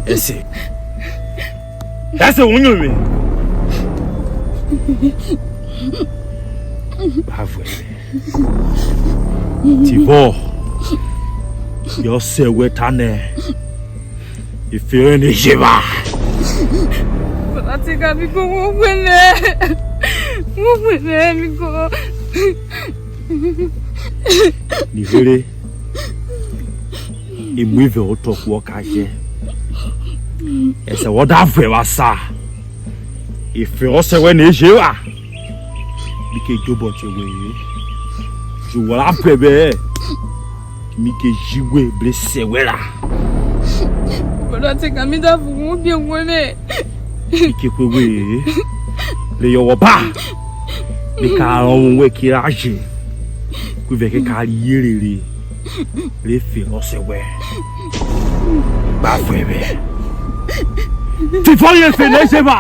Ese. That's a woman. Bravo. Tivo. You're so wetane. If you're in the shiva. But I think I'll be going with it. Move with it, go. Nivere. Imwive otoku okaje. Ese woda fwe wasa. Ife ose we ne jewa. Mike jobo chewe. Juwala pebe. Mike jiwe blesse wera. But I think I'm in that for be one. Mike kwewe. Le yo ba. Le ka on we kiraje. Ku veke ka yirere. Le fe ose we. Ba fwebe. Tu faut y faire les chevaux.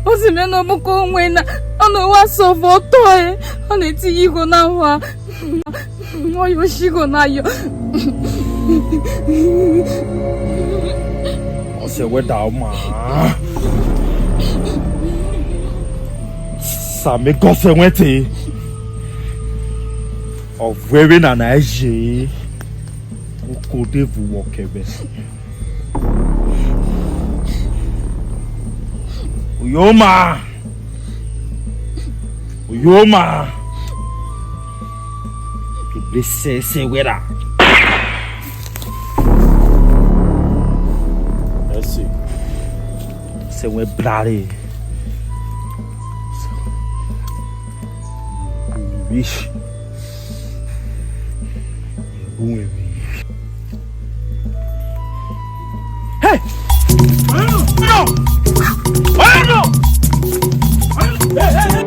On se met dans mon coin, on va sauver toi. On est dit qu'on a voir. Moi, je suis qu'on a eu. On se voit dans ma. Ça me concerne. On voit bien en âge. Au côté vous au Québec. Uyoma. Tu blessé c'est wera. Merci. C'est un bralé. Oui. Oui. Hey! No! No! Hey!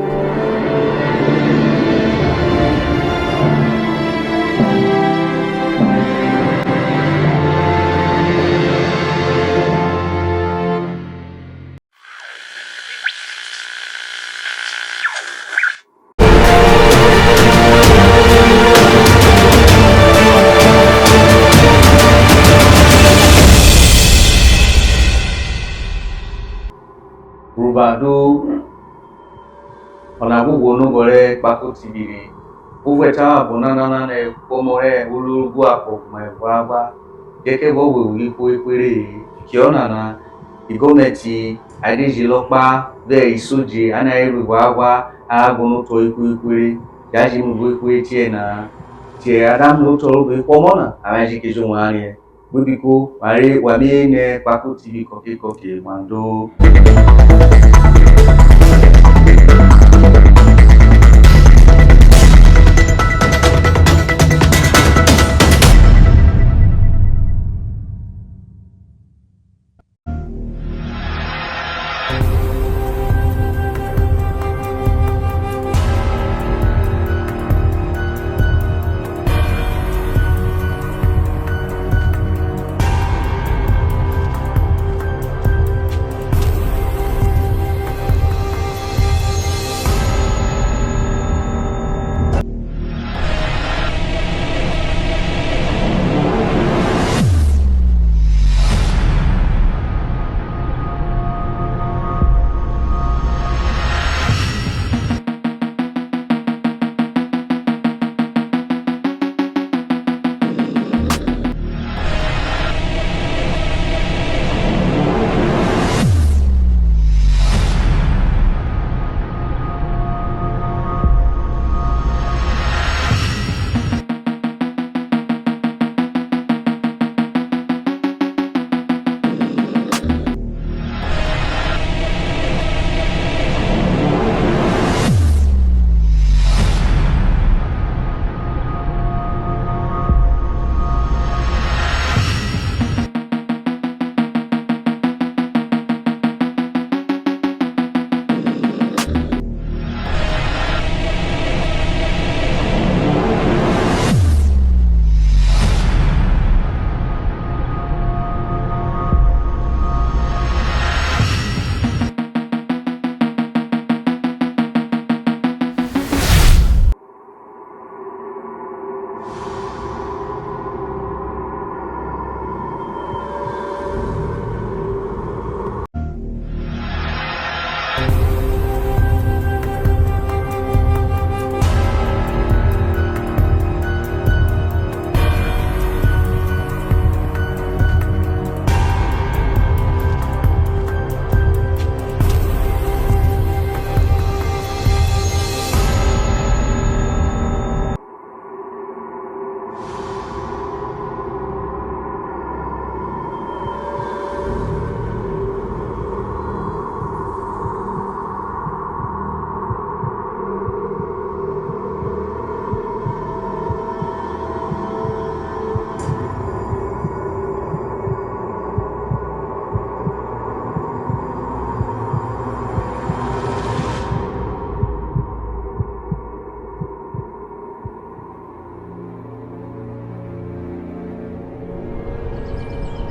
Rubado Onagu no gore Kpako TV. Uveta bonana ne komore ulugu apo my baba. Geke bo we ikwere kiona na igometi adejilopa be isoje ana iru agwa agunu to ikwere yaji mu ikwere tie na tie adam no to be komona amaji kejo nware bibiko mare wa mi ne Kpako TV koke mando.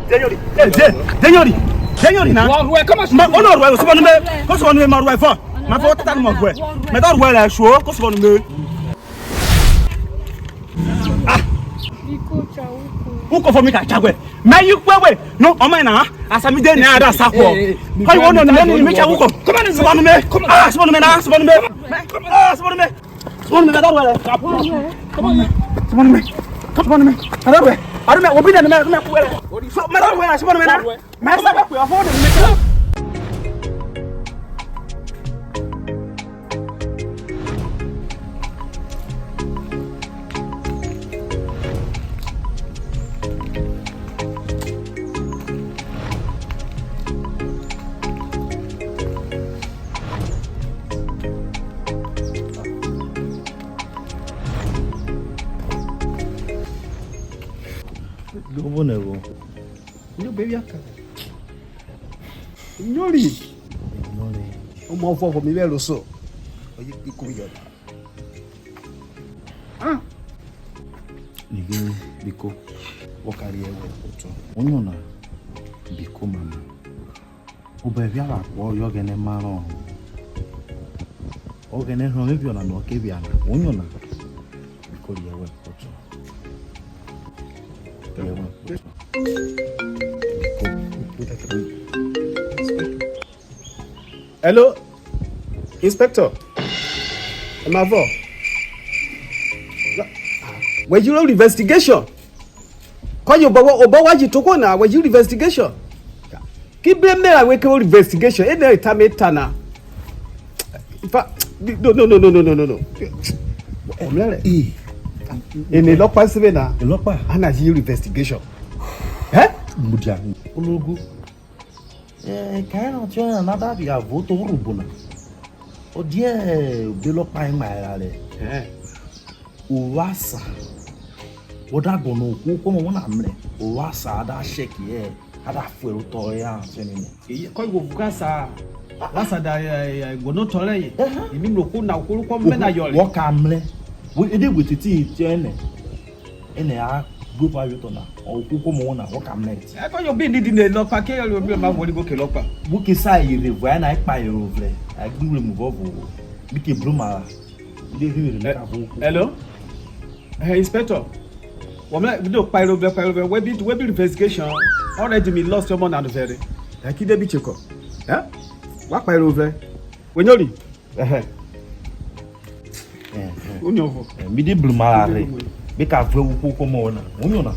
Denyori na. Comment Ma ono ruwe so bonu me. Ko so bonu me ma ruwe fo. Ma fo tata mo ruwe. Me do ruwe la sho ko so bonu me. Ah. Biko cha uko. Uko for me ka chagwe. Ma you kwewe. No, o me na. Asami de na ada sapo. Ko you no no me cha uko. Come on so bonu me. Ah, so bonu me na, so bonu me. Ah, so bonu me. So bonu me da ruwe la. Come on. So bonu me. Come on me. Ada ruwe. Ada me obi na me kuwe. So me da ruwe la so bonu me na. Me sa ba ku afford me. Gobonego. Meu baby aka. Nyori. O mo fo for mi be lo so. Oyi iku yo. Ah. Biko. Wakari ewe oto. Onyona. Biko mama. Obevi ala kwa yo gene maro. O gene ho ngebi ona no kebi ana. Onyona. Biko yewe oto. Hello, Inspector. Mavo. Were you on investigation? Call you Obawa Jitoko na were you investigation? Keep them there and wake up investigation. Any time it tana. In fact, no. In the local seven na. The local. Ana you investigation. Eh? Mudia. Ologu. Kaina ojo another be a vote Urhobo na. O die be local in my ale. Uwasa. Oda gono ku ko mo na mre. Uwasa ada shake ye. Ada fuero to ya fenini. Ko go bukasa. Wasa da gono tore ye. Imi no ku na ku ko me na yole. Wo ka mre. We dey with titi ene a group ayo na o ku ko mo na wo ka mre. E ko yo bi ni di lo pa ke yo bi ma wo ni go ke lo pa. Buki sai re vo na ipa yo vle. I do remove ovo. Biki broma. Dey here le ka bo. Hello? Hey, Inspector. Woman, we do pyro, we be investigation. Already me lost your money and very. I kid be check up. Yeah? What pyro over? When you Unyovo. Mi di bluma re. Be ka ve wo ko mo na. Unyo na.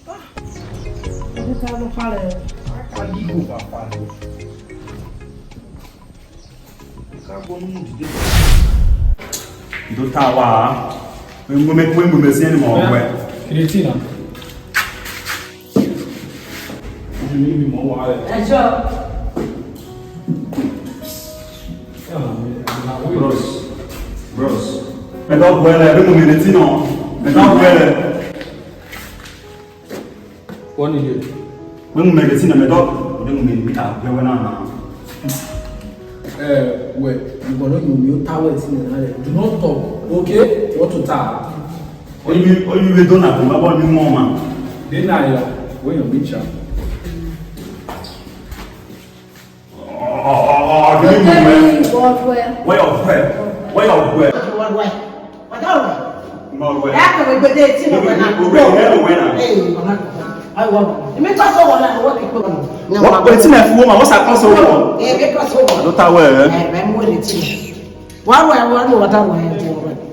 Tá no fala. Ka di go ba fa. Ka go no mu di. Do ta wa. We me se ni mo we. Creatina. Mi mo wa. Bros. Me do buele, be mo mediti no. Me do buele. What is it? We mo mediti na me mo mediti we na. Wait, you gonna you tower do not talk, okay? What to talk? You don't have to about new mama. Then I when you meet her.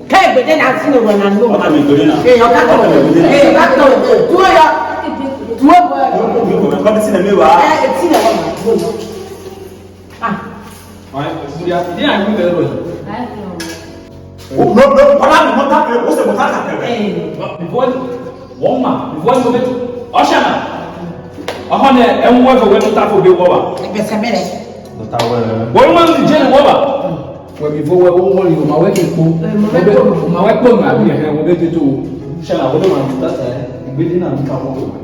Hey, but then I see no one I know. Hey, you're back to hey, back to do ya. Do what? Come see the mirror. It's in the ah. Alright, yeah, I will go. No, what's the matter? Before one man, before you go Oshana. And work away to tap for the water. It's a minute. One man is Jenny Water. When before we all you my working my weapon I be here we get to shall I would want that we didn't come over.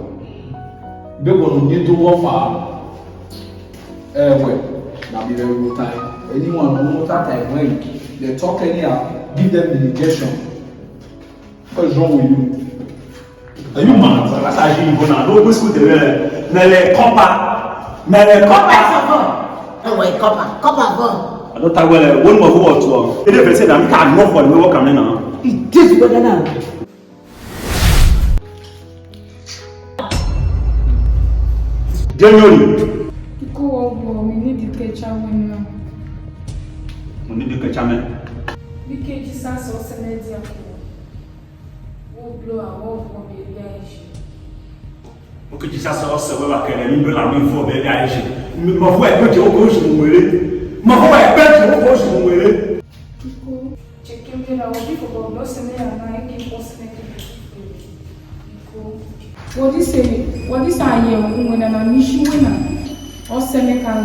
Be going to do offer well now be very good time. Anyone who that time when they talk anyhow, give them the injection. What's wrong with you? Are you mad? That's actually you go now. No, go school the mele copper. Oh, wait, copper. I don't tell well. One more word to. They never say that. Can't know for the work coming now. It is better now. January. Go over. We need to catch up now. We need to catch up. We can't just ask us to let you go. Blow our wall for baby Aisha. Okay, just ask us to work and we will have for baby Aisha. My wife put your coach with it. My wife put your coach with it. Check me out. People go no send me and I can post me. What is it? What is I here when I'm issue winner? Or send me can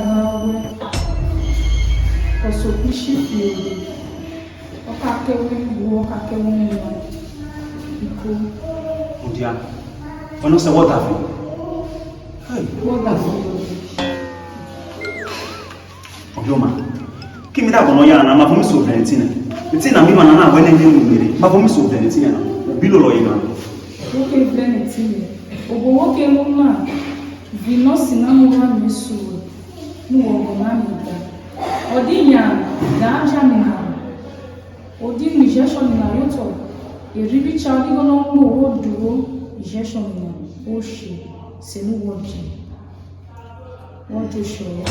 or so issue you. Or can walk a woman. Oh dear. When I say what happened? What happened? Oh, your man. Give me that one. I'm a promise of Valentina. It's in a me man and I went in. My promise of Valentina. Below lawyer. Okay, Valentina. Obowoke mama vi no sinamura mesu mu ogona nida odinya da aja mi na odi mi injection na yoto eribi chadi gono mu o duro injection na o se se nu woji won to show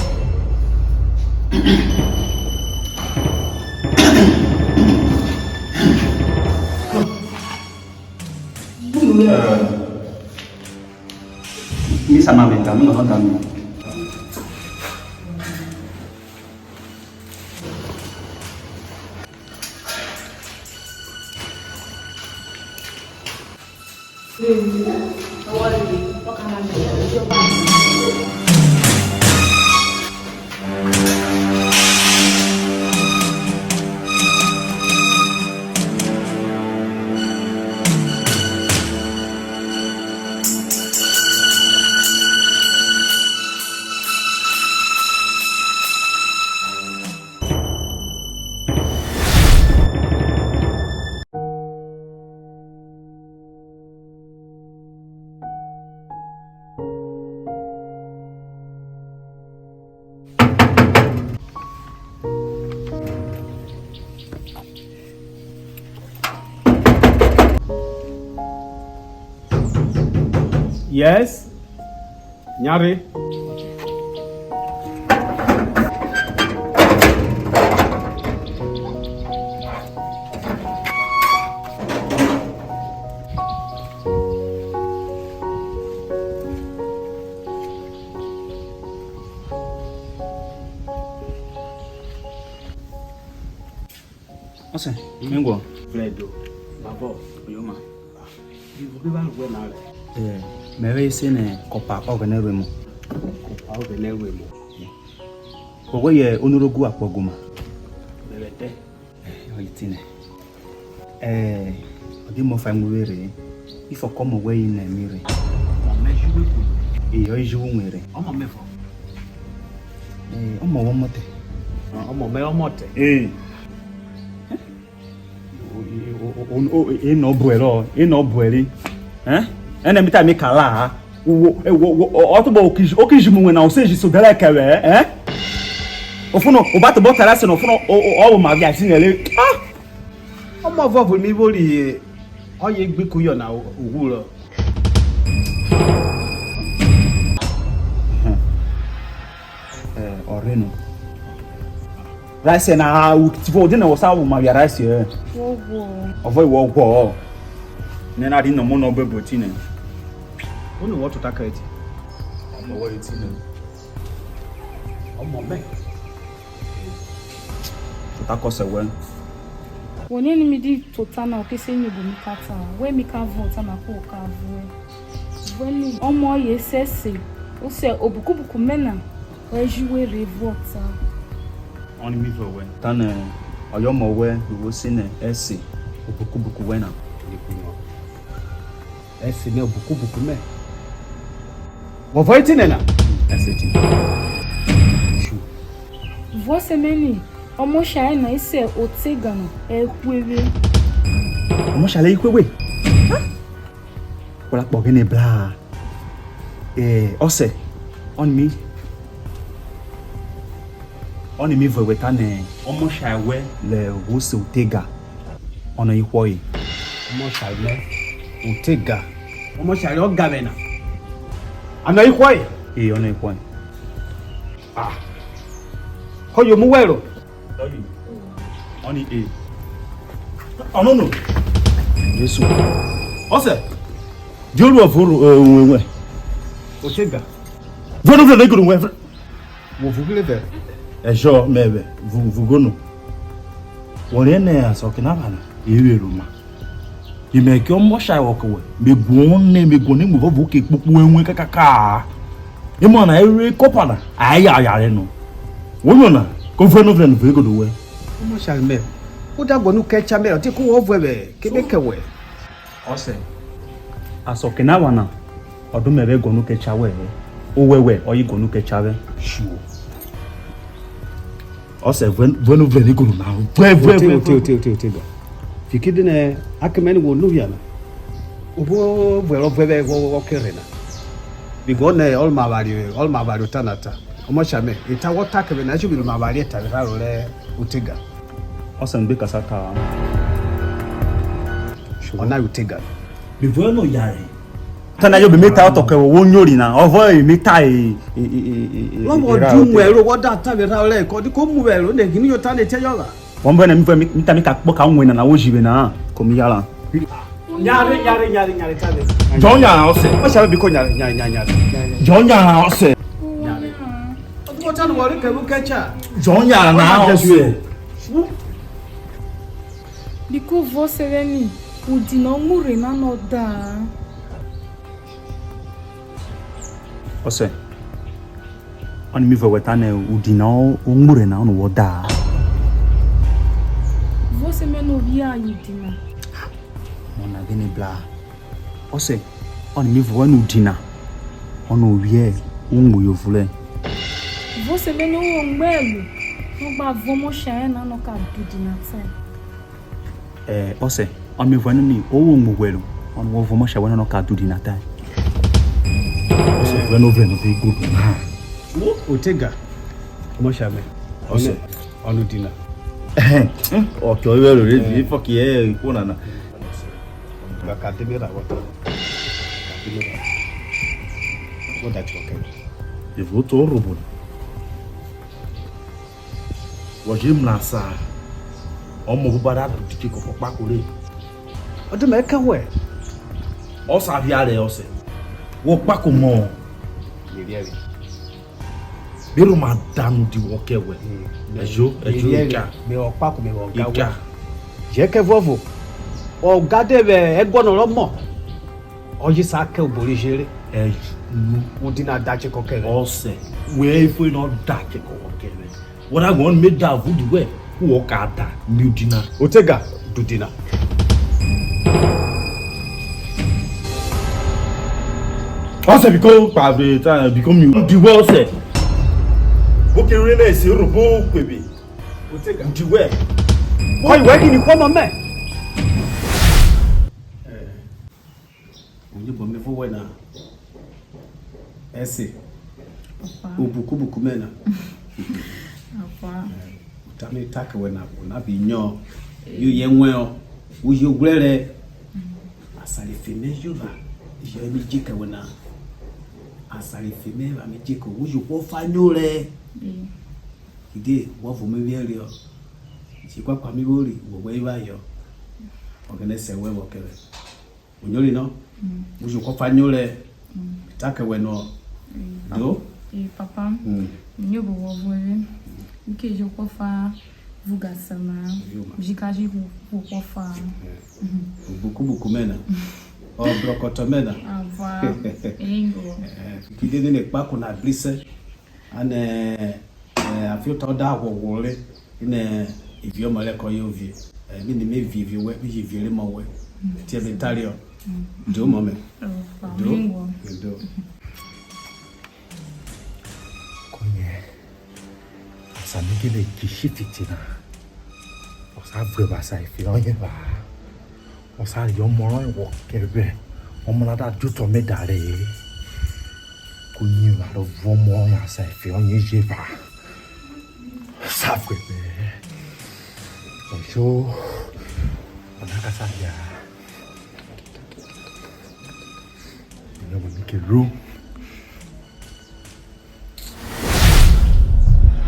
Ini sama benda, menurut kamu? Yes. Nyari. Ose, mengo. Bledo. Babo, oyoma. You go back when now. Mewe sene kopa ogenere mu. Kopa ogenere mu. Kogo ye onorogu apoguma. Lelete. Oyitine. Odi mo fa nwere. Ifo komo we na mire. Iyo iju nwere. Omo mefo. Omo wo mote. Omo me omote. Ino buero. Ene mita mi kala otobo okijimu we na oseji so dele kere ofuno obato botara se no ofuno o ma bia sinele Omo vovo mi bori oye gbiku yo na owuro. Oreno rice na utivo de na wosa wo ma bia rice ovo wo ne na di no mo no beboti ne Who know what to take it? omo wo ti ne Omo me. takose we Woni ni mi di totana o kese ni bo mi kata we mi ka vote na ko ka vo woni omo ye sese o se obukubuku mena o ejiwe re vote oni mi vo we tan oyomo we wo sine ese obukubuku we na Esse ne buku me. Wo voite nena. ese ti Você meni omo sha na ise otegana ekwere omo shale ikwewe Voilà pour gagner bla. Ose on me. On me veut wetane. On mo shawe le rosse utega. On a eu quoi? Ọmọ ṣàlẹ̀ Utega. Ọmọ ṣàlẹ̀ ọ̀gàmẹ̀nà. Àná ikọ́ yìí. On a eu quoi? Ọyọ mú wẹ̀rọ. On est oh non non. Yesu. Ose. Dieu lui a volé Utega. Venez que nous Mo fugile bẹ̀. Ejo mebe vugono. Woriene asokina bana. Ewe ma. Ime ke omo sha wokowe. Megone mo vo ke popo enwe kakaka. Imo na ere kopana. Aya no. Wono na ko feno go do we. Ọmọ ṣàlẹ̀ ó dàgbọ́ ní kẹ́chá mẹ́rin tí kò wọ́n fún ẹ̀bẹ̀ kébékẹ̀wẹ̀. Ose. Asokina bana. Odun mebe gonu kecha we. Owewe oyi gonu kecha we. Sure. Ose venu go na. Utega. Fikidi ne akemeni wo nu yana. Obo vero vebe wo kerena. Bigo ne all ma bari tanata. Ọmọ ṣàmẹ̀ ìta wọ́tà kẹ̀mẹ̀ náà ṣùgbọ́n ma bari ta ro le Utega. Ose ngbe kasata. Ọ̀nà Utega. Bi vo no yare. Tana yo be meta to ke wo nyori na. Ovo e meta Lọ́wọ́ dùn ẹ̀rọ wọ́dà tàbí ra ọ̀rẹ́ ẹ̀kọ́ kó mú ẹ̀rọ ní ẹ̀gí ní yóò tán lè tẹ́ yọ̀rà. Wọ́n bẹ́ẹ̀ na mi ta mi ka pọ̀ ka nwe na wo jibe na ko mi yala. Nyare tàbí. John ya ose. Ó ṣàbẹ̀ bí kò nyare. John ya ose. Ọdún tán wọ́n rí kẹ̀rú kẹ́chà. John ya na ose. Biko você veni, o de não morrer na noda. Ose. On mi vo wetane udina o ngure na no woda. Você me não via aí, Dina. Mona gene bla. Ose. On mi vo wenu udina. Ono wie ungu yo vule. Você me não ombelo. Não ba vamos chegar na no cabo Dina sai. Ose. On mi vo ni o ungu welu. On wo vo mo sha wenu no ka dudina tai. Ose venu be good na. Utega. Ọmọ ṣàmẹ̀. Ose. Ọ̀nù dìnnà. Okay, we will read it for here na. Akademi ra wọ́tọ̀. Wọ́n dájú ọ̀kẹ́. Evo to Urhobo. Wajim na sa. Ọmọ bubara dike ko Kpako re. Ọdún mẹ́ka wẹ̀. Osa bia re ose. Wo Kpako mo. Yeri. Biro ma danu di wo kewe. Ejo ika. Me o Kpako me o gawa. Ika. Je ke vovo. O gade be egbono lo mo. Oji sa ke obori jere. Mo dina dache ko kere. Ose. We if we not dache ko kere. What I want me da vu di we. Wo ka da mi dina. Utega du dina. Ose because pabe ta become you di we ose. Boke re na ese Urhobo Kpako. Utega Di we. Why working ni kwa mama? Onye bo me fo we na. Ese. Ubukubuku mena. Apa. Tami take we na bi nyo. Yu ye nwe o. Wo ye gwere. Asali feme yuba. Je mi jike we na. Asali feme ba mi jike wo ju ko fa nyore. Ide wo fo me bi ere o. Si kwa mi bori wo we ba yo. Ogene se we wo kele. Onyori no. Wo ju ko fa nyore. Take we no. Do? Papa. Nyo bo wo vole. Nke je ko fa vugasama. Jikaji ko fa. Bukubuku mena. O brokoto mena. Ava. Engo. Kide ne Kpako na blise. Ane afiota da wowole. Ine ivio male ko yovi. Mi ni me vivi we mi vivile mo we. Tie bentario. Do mo me. Engo. Do. Samigele kishifitina. Osa vreba sa ifi onye ba. Osa yo moron wo kebe. Omonada juto me dare. Kunyi ma do vomo ya sa fe onye jeva. Safwe be. Ojo. Onaka sa ya. No mo make room.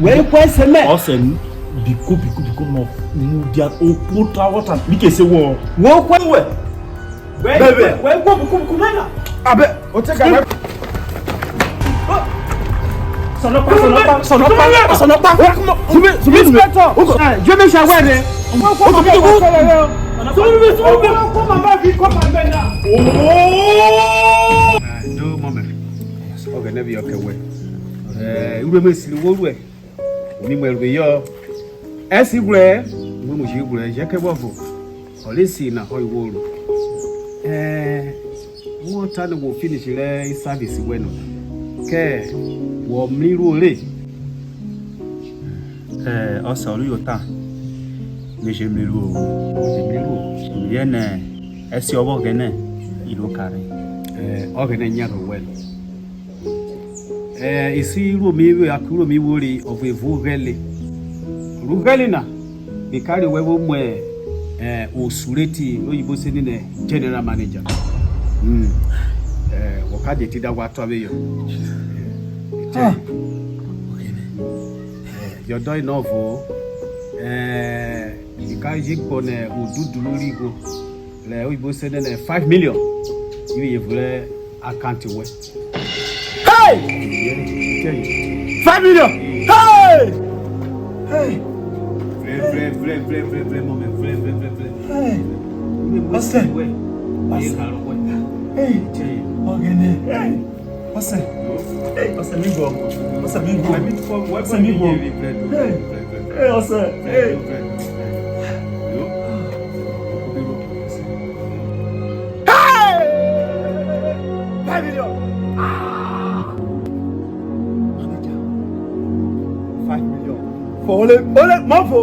Where kwese me? Awesome. Biko no dia o puta water. Like say wo. Wo kwa. Where go biko na? Abe, o take am. Sonopa. Inspector. Je me shawere. No moment. Okay, never your way. Ure me sili wo ru e. Ni mo ru yo. Esi gure, mo shi gure je ke bofo. Olisi na ho iwo ru. Wọ́n ta ni wo finish le service we no. Ke wo mliru ole. Osa olu yota. Me je mliru o. Yene esi obo gene ilo kare. Ogene nya ro well. Isi ru mi we akuro mi wori of evu gele. Ru gele na. Be carry we wo mo osureti oyibo se ni ne general manager. Wakade ti da wa to abeyo. Your doy novo ikaji gbone odudu lori go le oyibo se ne 5 million. You evre account we. Hey! 5 million. Hey! Hey! Vrai, moment, vrai. Hey! What's that? Hey! Ogene. Hey! What's that? Hey! What's that? Hey! What's that? Hey! Ole, Mofo.